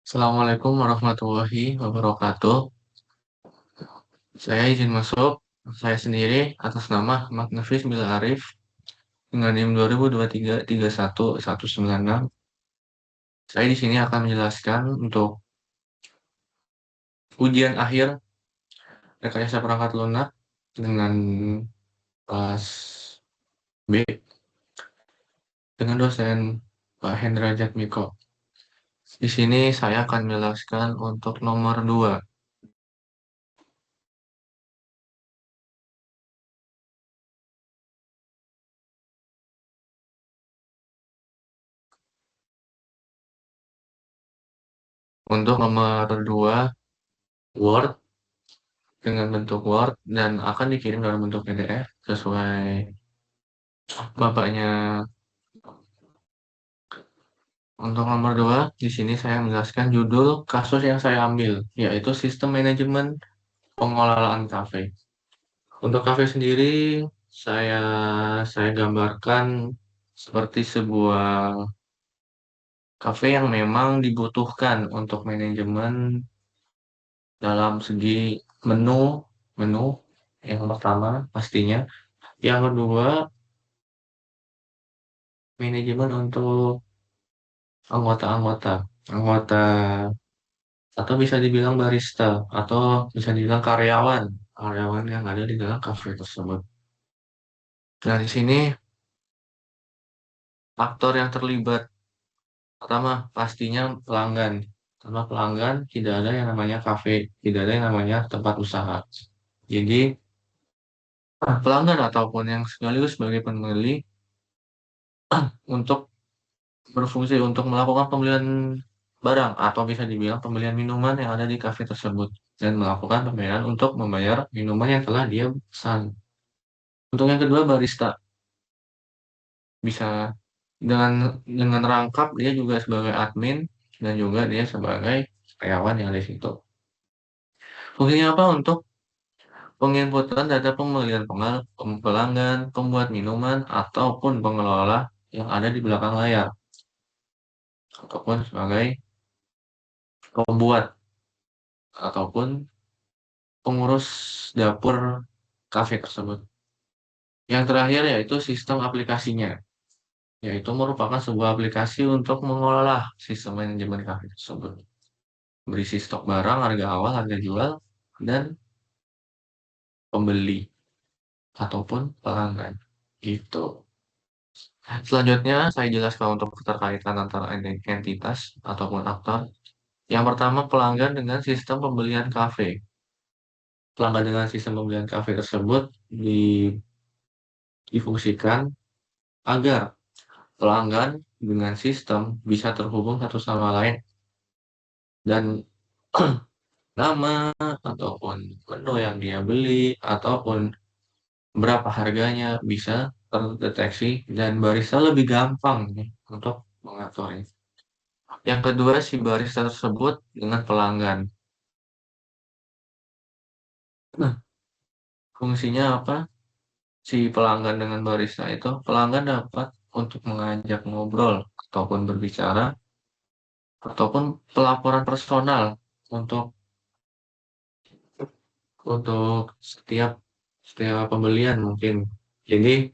Assalamualaikum warahmatullahi wabarakatuh. Saya izin masuk. Saya sendiri atas nama Ahmad Nafis Bila Arif dengan NIM 2023 3119196. Saya di sini akan menjelaskan untuk ujian akhir rekayasa perangkat lunak dengan kelas B dengan dosen Pak Hendra Jatmiko. Di sini saya akan menjelaskan untuk nomor 2. Untuk nomor 2, Word dengan bentuk Word dan akan dikirim dalam bentuk PDF sesuai bapaknya. Untuk nomor 2, di sini saya menjelaskan judul kasus yang saya ambil, yaitu sistem manajemen pengelolaan kafe. Untuk kafe sendiri, saya saya gambarkan seperti sebuah kafe yang memang dibutuhkan untuk manajemen dalam segi menu, menu yang pertama pastinya. Yang kedua, manajemen untuk anggota-anggota, anggota atau bisa dibilang barista atau bisa dibilang karyawan, karyawan yang ada di dalam kafe tersebut. Nah, di sini faktor yang terlibat pertama pastinya pelanggan. Karena pelanggan tidak ada yang namanya kafe, tidak ada yang namanya tempat usaha. Jadi pelanggan ataupun yang sekaligus sebagai pembeli untuk berfungsi untuk melakukan pembelian barang atau bisa dibilang pembelian minuman yang ada di kafe tersebut dan melakukan pembayaran untuk membayar minuman yang telah dia pesan. Untuk yang kedua barista bisa dengan rangkap dia juga sebagai admin dan juga dia sebagai karyawan yang ada di situ. Fungsinya apa? Untuk penginputan data pembelian pelanggan, pembuat minuman, ataupun pengelola yang ada di belakang layar, ataupun sebagai pembuat ataupun pengurus dapur kafe tersebut. Yang terakhir yaitu sistem aplikasinya, yaitu merupakan sebuah aplikasi untuk mengelola sistem manajemen kafe tersebut. Berisi stok barang, harga awal, harga jual, dan pembeli ataupun pelanggan. Gitu. Selanjutnya, saya jelaskan untuk keterkaitan antara entitas ataupun aktor. Yang pertama, pelanggan dengan sistem pembelian kafe. Pelanggan dengan sistem pembelian kafe tersebut difungsikan agar pelanggan dengan sistem bisa terhubung satu sama lain dan nama ataupun menu yang dia beli ataupun berapa harganya bisa terdeteksi dan barista lebih gampang nih untuk mengaturnya. Yang kedua, si barista tersebut dengan pelanggan. Nah, fungsinya apa? Si pelanggan dengan barista itu, pelanggan dapat untuk mengajak ngobrol ataupun berbicara ataupun pelaporan personal untuk setiap setiap pembelian mungkin. Jadi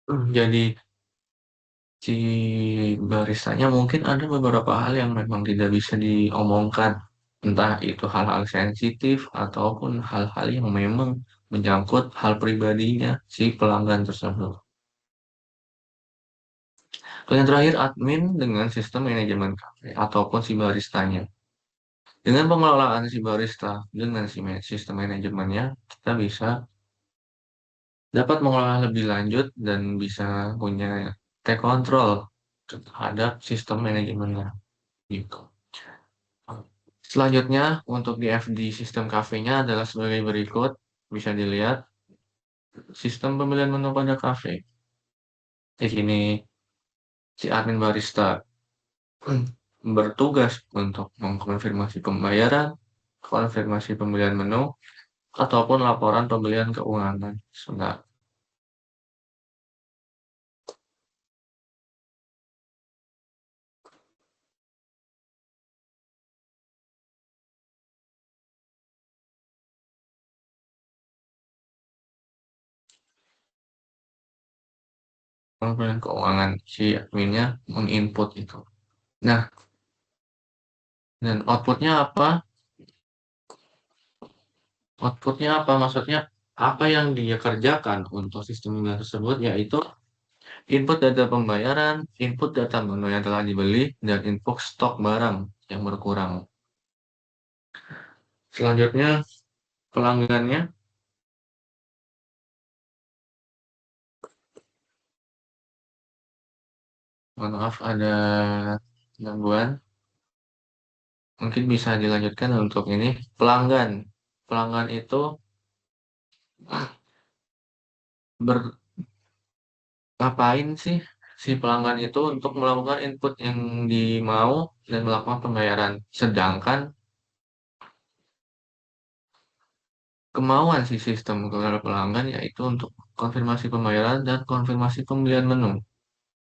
jadi si baristanya mungkin ada beberapa hal yang memang tidak bisa diomongkan, entah itu hal-hal sensitif ataupun hal-hal yang memang menyangkut hal pribadinya si pelanggan tersebut. Yang terakhir, admin dengan sistem manajemen kafe ataupun si baristanya. Dengan pengelolaan si barista dengan sistem manajemennya, kita bisa dapat mengelola lebih lanjut dan bisa punya take control terhadap sistem manajemennya gitu. Selanjutnya untuk di FD sistem kafenya adalah sebagai berikut. Bisa dilihat sistem pembelian menu pada kafe. Di sini si admin barista bertugas untuk mengkonfirmasi pembayaran, konfirmasi pembelian menu, ataupun laporan pembelian keuangan. Sebentar. komponen keuangan si adminnya menginput itu. Nah, dan outputnya apa? Maksudnya apa yang dia kerjakan untuk sistem email tersebut, yaitu input data pembayaran, input data menu yang telah dibeli, dan input stok barang yang berkurang. Selanjutnya, pelanggannya, mohon maaf ada gangguan, mungkin bisa dilanjutkan untuk ini. Pelanggan, pelanggan itu ber, ngapain sih si pelanggan itu untuk melakukan input yang dimau dan melakukan pembayaran. Sedangkan kemauan si sistem kepada pelanggan yaitu untuk konfirmasi pembayaran dan konfirmasi pembelian menu.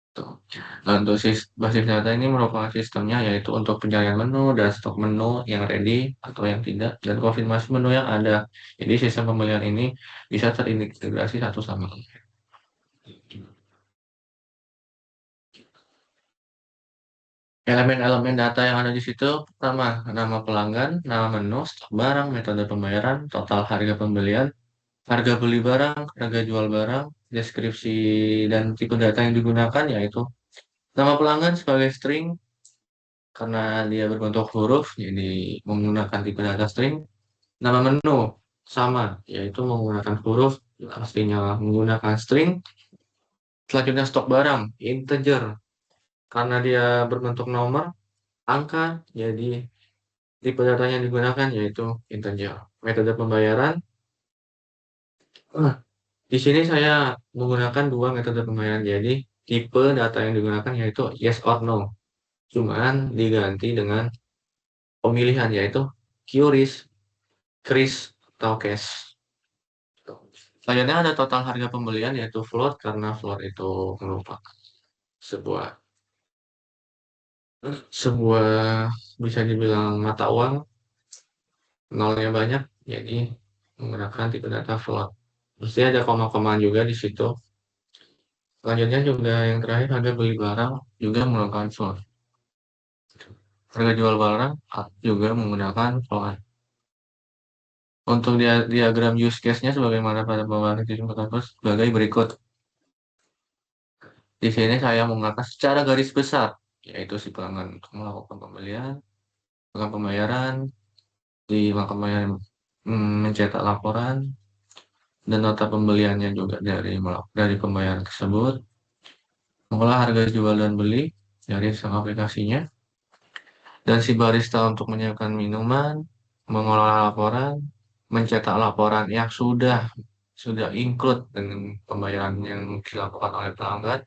Tuh. Nah, untuk basis data ini merupakan sistemnya yaitu untuk pencarian menu dan stok menu yang ready atau yang tidak dan konfirmasi menu yang ada. Jadi sistem pembelian ini bisa terintegrasi satu sama lain. Elemen-elemen data yang ada di situ pertama nama pelanggan, nama menu, stok barang, metode pembayaran, total harga pembelian, harga beli barang, harga jual barang, deskripsi dan tipe data yang digunakan yaitu nama pelanggan sebagai string karena dia berbentuk huruf jadi menggunakan tipe data string. Nama menu sama yaitu menggunakan huruf pastinya menggunakan string. Selanjutnya stok barang integer karena dia berbentuk nomor, angka jadi tipe datanya yang digunakan yaitu integer. Metode pembayaran. Nah, di sini saya menggunakan dua metode pembayaran. Jadi tipe data yang digunakan yaitu yes or no. Cuman diganti dengan pemilihan yaitu QRIS, KRIS, atau cash. Selanjutnya ada total harga pembelian yaitu float karena float itu merupakan sebuah sebuah bisa dibilang mata uang nolnya banyak jadi menggunakan tipe data float. Mesti ada koma-komaan juga di situ. Selanjutnya juga yang terakhir harga beli barang juga menggunakan float. Harga jual barang juga menggunakan float. Untuk diagram use case-nya sebagaimana pada pembahasan sistem kampus sebagai berikut. Di sini saya menggunakan secara garis besar, yaitu si pelanggan untuk melakukan pembelian, melakukan pembayaran, di melakukan pembayaran mencetak laporan, dan nota pembeliannya juga dari pembayaran tersebut, mengolah harga jual dan beli dari sang aplikasinya, dan si barista untuk menyiapkan minuman, mengolah laporan, mencetak laporan yang sudah include dengan pembayaran yang dilakukan oleh pelanggan.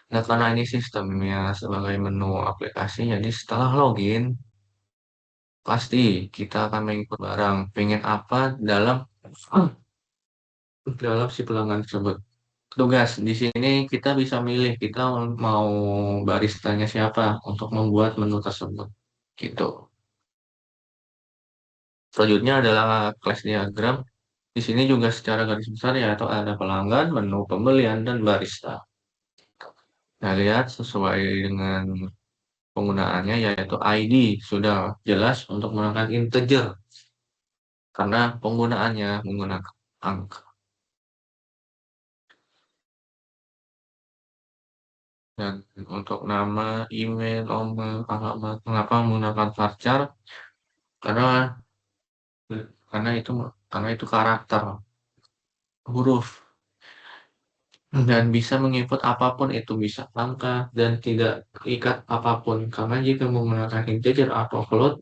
Nah, karena ini sistemnya sebagai menu aplikasi, jadi setelah login, pasti kita akan mengikut barang. Pengen apa dalam si pelanggan tersebut. Tugas di sini kita bisa milih kita mau baristanya siapa untuk membuat menu tersebut. Gitu. Selanjutnya adalah class diagram. Di sini juga secara garis besar yaitu ada pelanggan, menu pembelian, dan barista. Nah, lihat sesuai dengan penggunaannya yaitu ID sudah jelas untuk menggunakan integer karena penggunaannya menggunakan angka. Dan untuk nama, email, nomor, alamat, mengapa menggunakan varchar? Karena karena itu karena itu karakter huruf dan bisa menginput apapun itu bisa angka dan tidak terikat apapun karena jika menggunakan integer atau float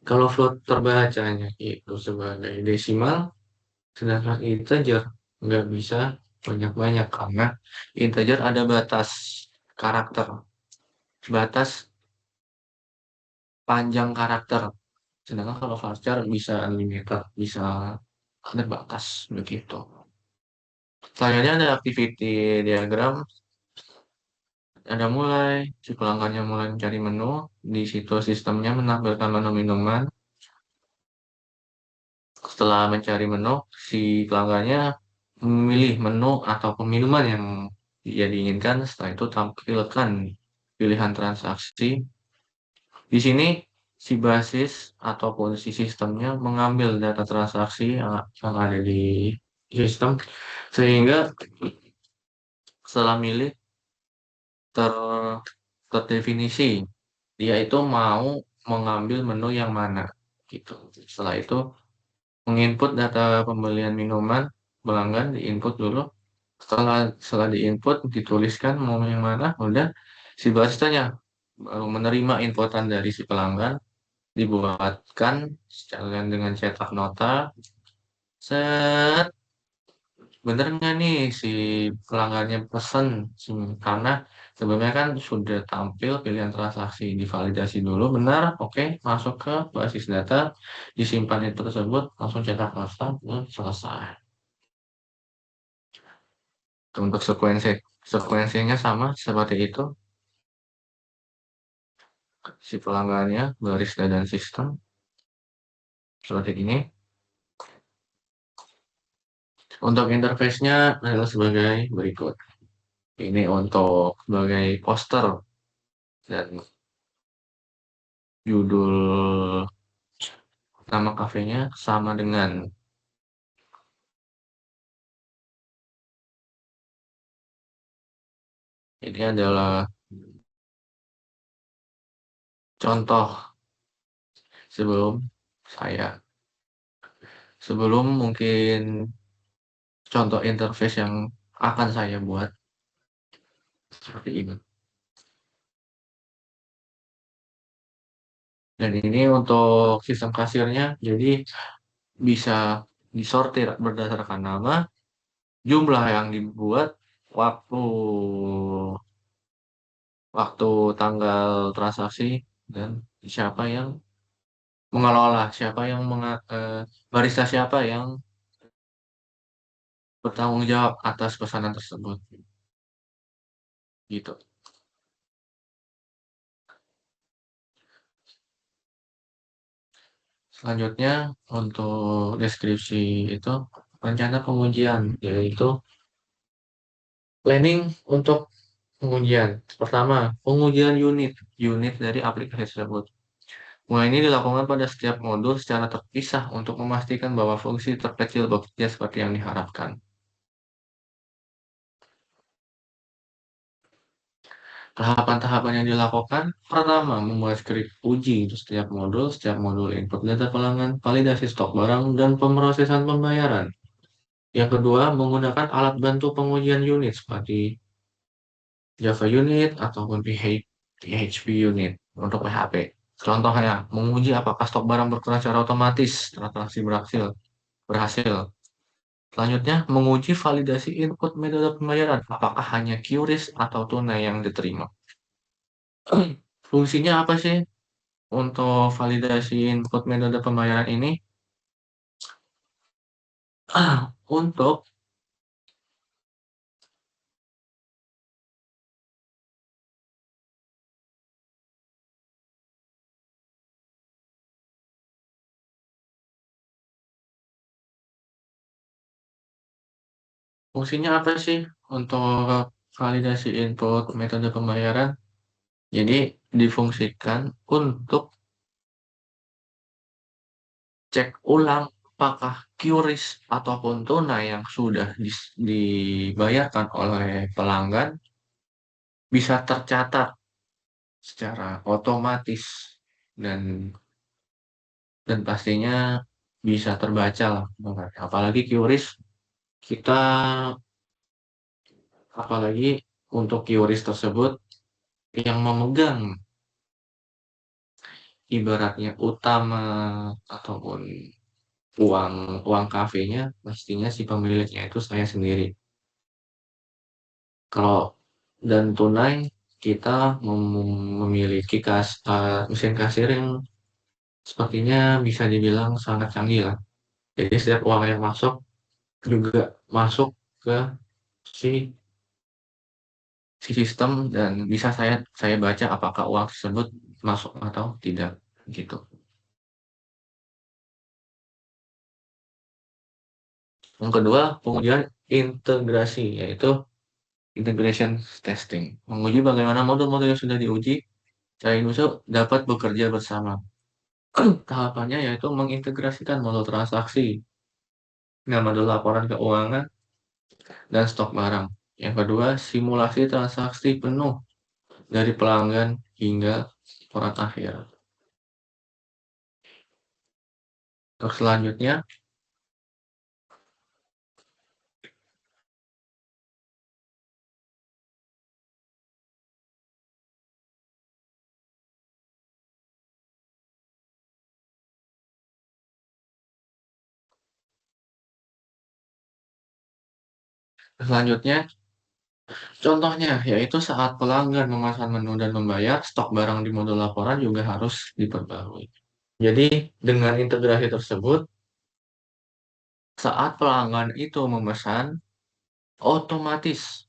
kalau float terbacanya itu sebagai desimal sedangkan integer nggak bisa banyak-banyak karena integer ada batas karakter batas panjang karakter sedangkan kalau varchar bisa unlimited bisa ada batas begitu. Selanjutnya ada activity diagram. Ada mulai, si pelanggannya mulai mencari menu. Di situ sistemnya menampilkan menu minuman. Setelah mencari menu, si pelanggannya memilih menu ataupun minuman yang dia diinginkan. Setelah itu tampilkan pilihan transaksi. Di sini si basis ataupun si sistemnya mengambil data transaksi yang ada di sistem, sehingga setelah milih ter terdefinisi dia itu mau mengambil menu yang mana gitu. Setelah itu menginput data pembelian minuman pelanggan, diinput dulu. Setelah diinput dituliskan mau yang mana, udah si baristanya baru menerima inputan dari si pelanggan, dibuatkan sekalian dengan cetak nota. Set, bener nggak nih si pelanggannya pesen. Karena sebelumnya kan sudah tampil pilihan transaksi, divalidasi dulu benar, oke, masuk ke basis data, disimpan itu tersebut, langsung cetak nota, selesai. Untuk sekuensinya sama seperti itu, si pelanggannya, barista dan sistem seperti ini. Untuk interface-nya adalah sebagai berikut. Ini untuk sebagai poster dan judul nama kafenya sama dengan ini adalah contoh sebelum saya sebelum mungkin contoh interface yang akan saya buat seperti ini. Dan ini untuk sistem kasirnya, jadi bisa disortir berdasarkan nama, jumlah yang dibuat, waktu waktu tanggal transaksi, dan siapa yang mengelola, barista siapa yang bertanggung jawab atas pesanan tersebut, gitu. Selanjutnya untuk deskripsi itu rencana pengujian, yaitu planning untuk pengujian. Pertama, pengujian unit dari aplikasi tersebut. Ini dilakukan pada setiap modul secara terpisah untuk memastikan bahwa fungsi terkecil bekerja seperti yang diharapkan. Tahapan-tahapan yang dilakukan, pertama, membuat skrip uji untuk setiap modul input data pelanggan, validasi stok barang, dan pemrosesan pembayaran. Yang kedua, menggunakan alat bantu pengujian unit seperti Java Unit ataupun PHP Unit untuk PHP. Contohnya, menguji apakah stok barang berkurang secara otomatis setelah transaksi berhasil. Selanjutnya, menguji validasi input metode pembayaran. Apakah hanya QRIS atau tunai yang diterima? Fungsinya apa sih untuk validasi input metode pembayaran ini? Untuk fungsinya apa sih untuk validasi input metode pembayaran? Jadi difungsikan untuk cek ulang apakah QRIS ataupun tunai yang sudah dibayarkan oleh pelanggan bisa tercatat secara otomatis dan pastinya bisa terbaca lah. Apalagi QRIS kita apalagi untuk QRIS tersebut yang memegang ibaratnya utama ataupun uang uang kafenya pastinya si pemiliknya itu saya sendiri. Kalau dan tunai kita memiliki mesin kasir yang sepertinya bisa dibilang sangat canggih lah. Jadi setiap uang yang masuk juga masuk ke si sistem dan bisa saya baca apakah uang tersebut masuk atau tidak gitu. Yang kedua, pengujian integrasi, yaitu integration testing. Menguji bagaimana modul-modul yang sudah diuji secara individu dapat bekerja bersama. Tahapannya yaitu mengintegrasikan modul transaksi dengan modul laporan keuangan dan stok barang. Yang kedua, simulasi transaksi penuh dari pelanggan hingga laporan akhir. Untuk selanjutnya, contohnya yaitu saat pelanggan memesan menu dan membayar, stok barang di modul laporan juga harus diperbarui. Jadi, dengan integrasi tersebut, saat pelanggan itu memesan, otomatis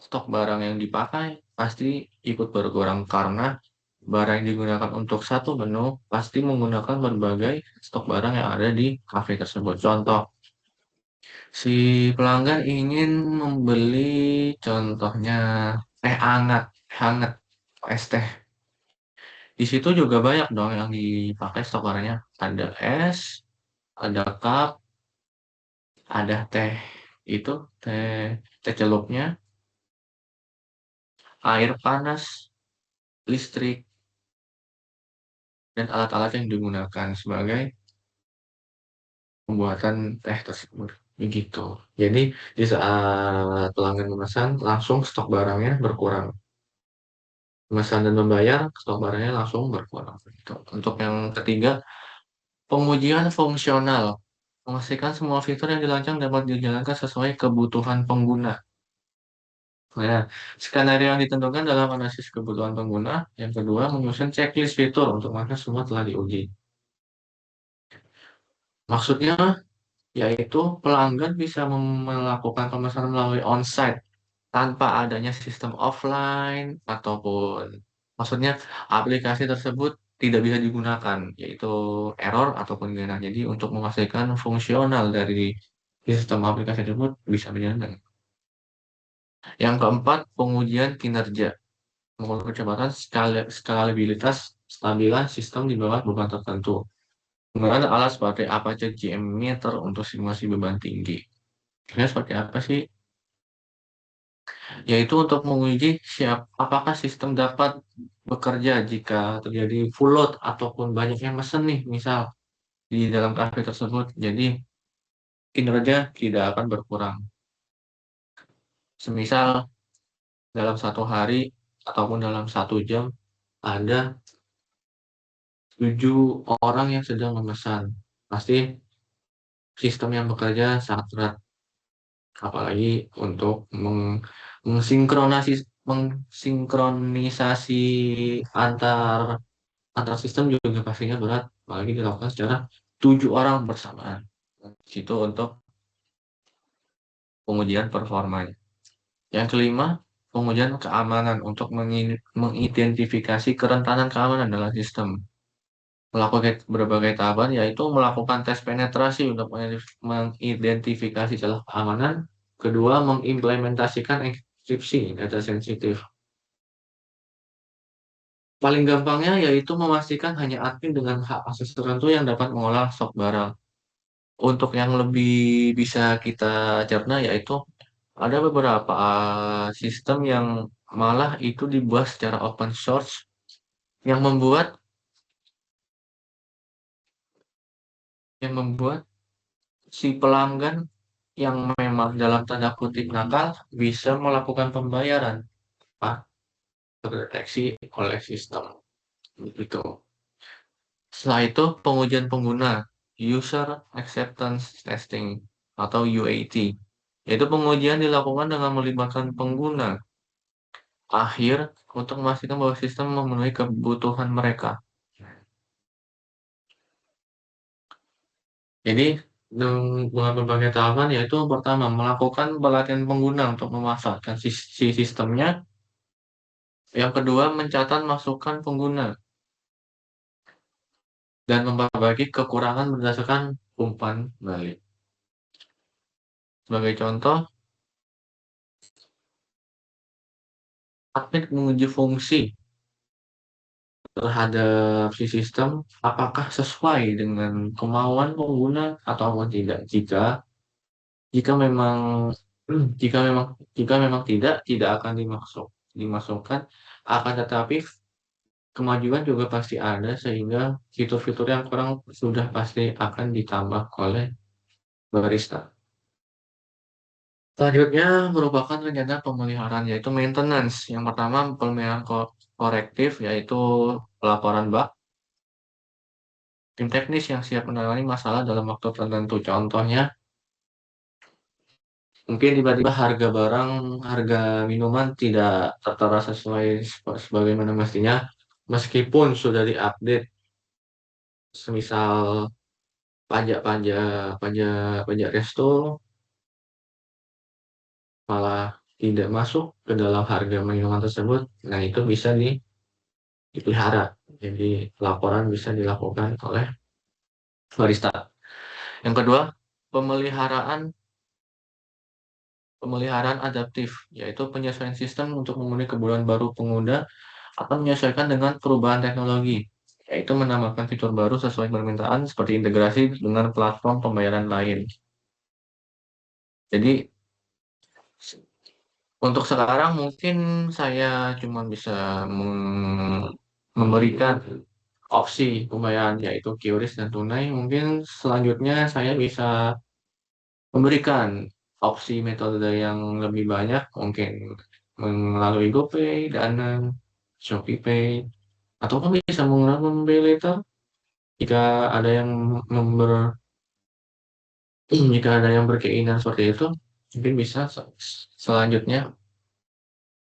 stok barang yang dipakai pasti ikut berkurang karena barang yang digunakan untuk satu menu pasti menggunakan berbagai stok barang yang ada di kafe tersebut. Contoh, si pelanggan ingin membeli contohnya teh hangat, hangat, es teh. Di situ juga banyak dong yang dipakai stok barangnya. Ada es, ada cup, ada teh itu, teh teh celupnya, air panas, listrik, dan alat-alat yang digunakan sebagai pembuatan teh tersebut. Begitu. Jadi di saat pelanggan memesan, langsung stok barangnya berkurang. Memesan dan membayar, stok barangnya langsung berkurang. Begitu. Untuk yang ketiga, pengujian fungsional. Memastikan semua fitur yang dirancang dapat dijalankan sesuai kebutuhan pengguna. Nah, skenario yang ditentukan dalam analisis kebutuhan pengguna. Yang kedua, menyusun checklist fitur untuk maka semua telah diuji. Maksudnya, yaitu pelanggan bisa melakukan pemesanan melalui onsite tanpa adanya sistem offline ataupun maksudnya aplikasi tersebut tidak bisa digunakan, yaitu error ataupun gimana. Jadi untuk memastikan fungsional dari sistem aplikasi tersebut bisa berjalan. Yang keempat, pengujian kinerja. Mengukur kecepatan, skalabilitas, stabilan sistem di bawah beban tertentu. Menggunakan alat seperti Apache GM Meter untuk simulasi beban tinggi. Ini seperti apa sih? Yaitu untuk menguji apakah sistem dapat bekerja jika terjadi full load ataupun banyaknya mesen nih, misal di dalam kafe tersebut. Jadi kinerja tidak akan berkurang. Semisal dalam satu hari ataupun dalam satu jam ada 7 orang yang sedang memesan. Pasti sistem yang bekerja sangat berat, apalagi untuk mensinkronisasi antar antar sistem juga pastinya berat, apalagi dilakukan secara 7 orang bersamaan. Itu untuk pengujian performanya. Yang kelima, pengujian keamanan untuk mengidentifikasi kerentanan keamanan dalam sistem. Melakukan berbagai tahapan, yaitu melakukan tes penetrasi untuk mengidentifikasi celah keamanan. Kedua, mengimplementasikan enkripsi data sensitif. Paling gampangnya yaitu memastikan hanya admin dengan hak akses tertentu yang dapat mengolah stok barang. Untuk yang lebih bisa kita cerna yaitu ada beberapa sistem yang malah itu dibuat secara open source yang membuat si pelanggan yang memang dalam tanda kutip nakal bisa melakukan pembayaran ah, terdeteksi oleh sistem itu. Setelah itu pengujian pengguna user acceptance testing atau UAT, yaitu pengujian dilakukan dengan melibatkan pengguna akhir untuk memastikan bahwa sistem memenuhi kebutuhan mereka. Jadi dengan berbagai tahapan yaitu pertama melakukan pelatihan pengguna untuk memanfaatkan si sistemnya. Yang kedua mencatat masukan pengguna dan memperbaiki kekurangan berdasarkan umpan balik. Sebagai contoh, admin menguji fungsi terhadap si sistem apakah sesuai dengan kemauan pengguna atau tidak. Jika memang jika memang jika memang tidak akan dimasukkan, akan tetapi kemajuan juga pasti ada sehingga fitur-fitur yang kurang sudah pasti akan ditambah oleh barista. Selanjutnya merupakan rencana pemeliharaan yaitu maintenance. Yang pertama pemeliharaan korektif yaitu pelaporan bug, tim teknis yang siap menangani masalah dalam waktu tertentu. Contohnya mungkin tiba-tiba harga barang, harga minuman tidak tertera sesuai sebagaimana mestinya, meskipun sudah diupdate, semisal pajak-pajak pajak pajak resto malah tidak masuk ke dalam harga minuman tersebut. Nah, itu bisa dipelihara. Jadi laporan bisa dilakukan oleh barista. Yang kedua, pemeliharaan pemeliharaan adaptif, yaitu penyesuaian sistem untuk memenuhi kebutuhan baru pengguna atau menyesuaikan dengan perubahan teknologi, yaitu menambahkan fitur baru sesuai permintaan seperti integrasi dengan platform pembayaran lain. Jadi untuk sekarang mungkin saya cuma bisa memberikan opsi pembayaran yaitu QRIS dan tunai. Mungkin selanjutnya saya bisa memberikan opsi metode yang lebih banyak, mungkin melalui GoPay, Dana, ShopeePay, ataupun bisa menggunakan PayLater jika ada yang member jika ada yang berkeinginan seperti itu, mungkin bisa selanjutnya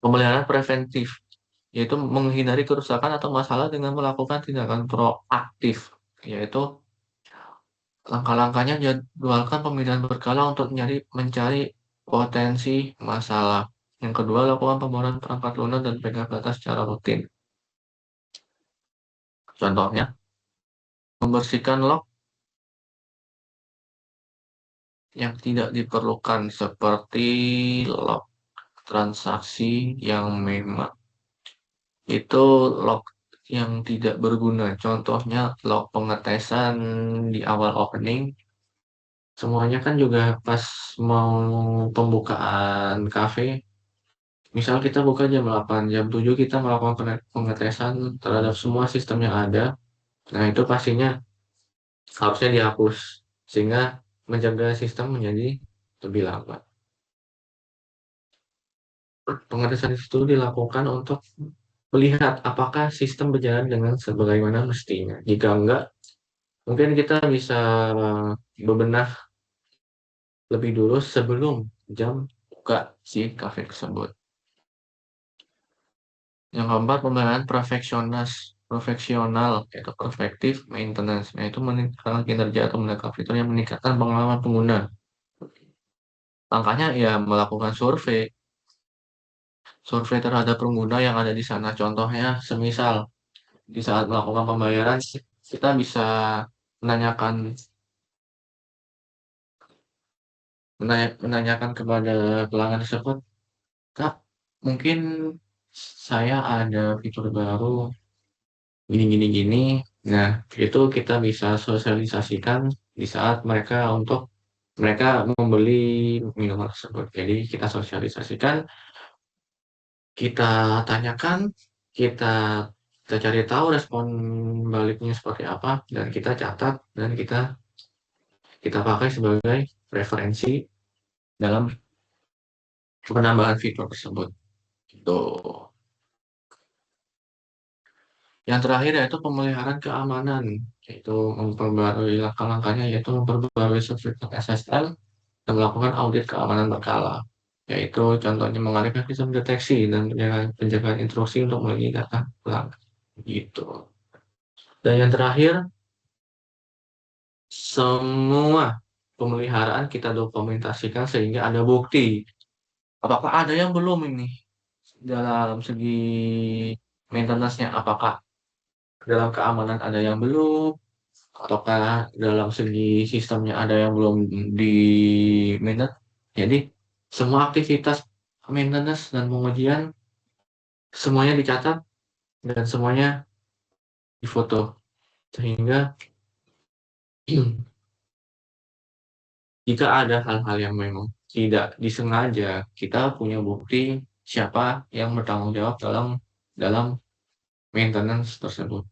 pemeliharaan preventif, yaitu menghindari kerusakan atau masalah dengan melakukan tindakan proaktif, yaitu langkah-langkahnya jadwalkan pemindahan berkala untuk mencari potensi masalah. Yang kedua, lakukan pembaruan perangkat lunak dan backup data secara rutin. Contohnya, membersihkan log yang tidak diperlukan seperti log transaksi yang memang itu log yang tidak berguna. Contohnya log pengetesan di awal opening. Semuanya kan juga pas mau pembukaan cafe. Misal kita buka jam 8, jam 7 kita melakukan pengetesan terhadap semua sistem yang ada. Nah, itu pastinya harusnya dihapus sehingga menjaga sistem menjadi lebih lambat. Pengetesan itu dilakukan untuk melihat apakah sistem berjalan dengan sebagaimana mestinya. Jika enggak, mungkin kita bisa bebenah lebih dulu sebelum jam buka si kafe tersebut. Yang keempat, pemeliharaan profesional, yaitu prospektif maintenance, yaitu meningkatkan kinerja atau meningkatkan fitur yang meningkatkan pengalaman pengguna. Langkahnya ya melakukan survei terhadap pengguna yang ada di sana. Contohnya, semisal di saat melakukan pembayaran, kita bisa menanyakan menanyakan kepada pelanggan tersebut, Kak, mungkin saya ada fitur baru gini gini gini. Nah, itu kita bisa sosialisasikan di saat mereka membeli minuman tersebut. Jadi kita sosialisasikan, kita tanyakan, kita kita cari tahu respon baliknya seperti apa, dan kita catat dan kita pakai sebagai referensi dalam penambahan fitur tersebut. Itu. Yang terakhir yaitu pemeliharaan keamanan, yaitu memperbarui langkah-langkahnya, yaitu memperbarui sertifikat SSL dan melakukan audit keamanan berkala, yaitu contohnya mengalihkan sistem deteksi dan penjagaan intrusi untuk melindungi data pelanggan. Gitu. Dan yang terakhir, semua pemeliharaan kita dokumentasikan sehingga ada bukti. Apakah ada yang belum ini dalam segi maintenance-nya? Apakah dalam keamanan ada yang belum? Ataukah dalam segi sistemnya ada yang belum di manage? Jadi semua aktivitas maintenance dan pengujian semuanya dicatat dan semuanya difoto. Sehingga jika ada hal-hal yang memang tidak disengaja, kita punya bukti siapa yang bertanggung jawab dalam dalam maintenance tersebut.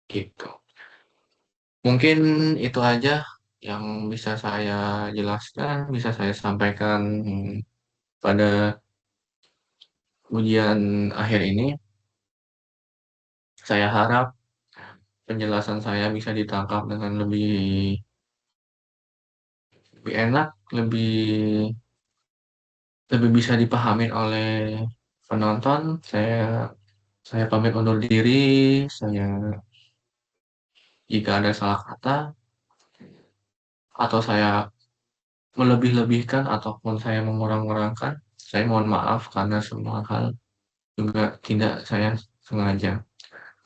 Gitu. Mungkin itu aja yang bisa saya jelaskan, bisa saya sampaikan pada ujian akhir ini. Saya harap penjelasan saya bisa ditangkap dengan lebih enak, lebih lebih bisa dipahami oleh penonton. Saya pamit undur diri. Saya jika ada salah kata atau saya melebih-lebihkan ataupun saya mengurang-urangkan, saya mohon maaf karena semua hal juga tidak saya sengaja.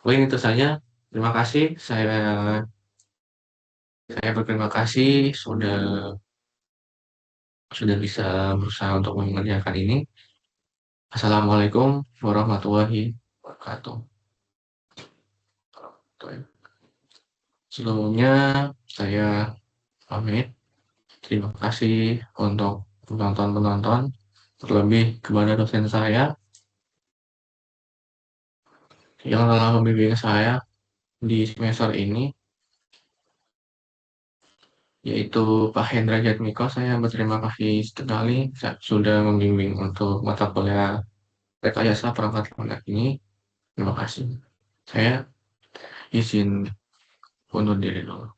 Mungkin itu saja. Terima kasih. Saya berterima kasih sudah bisa berusaha untuk mengerjakan ini. Assalamualaikum warahmatullahi wabarakatuh. Sebelumnya saya pamit. Terima kasih untuk penonton-penonton, terlebih kepada dosen saya yang telah membimbing saya di semester ini, yaitu Pak Hendra Jatmiko. Saya berterima kasih sekali sudah membimbing untuk mata kuliah rekayasa perangkat lunak ini. Terima kasih. Saya izin undur diri dulu.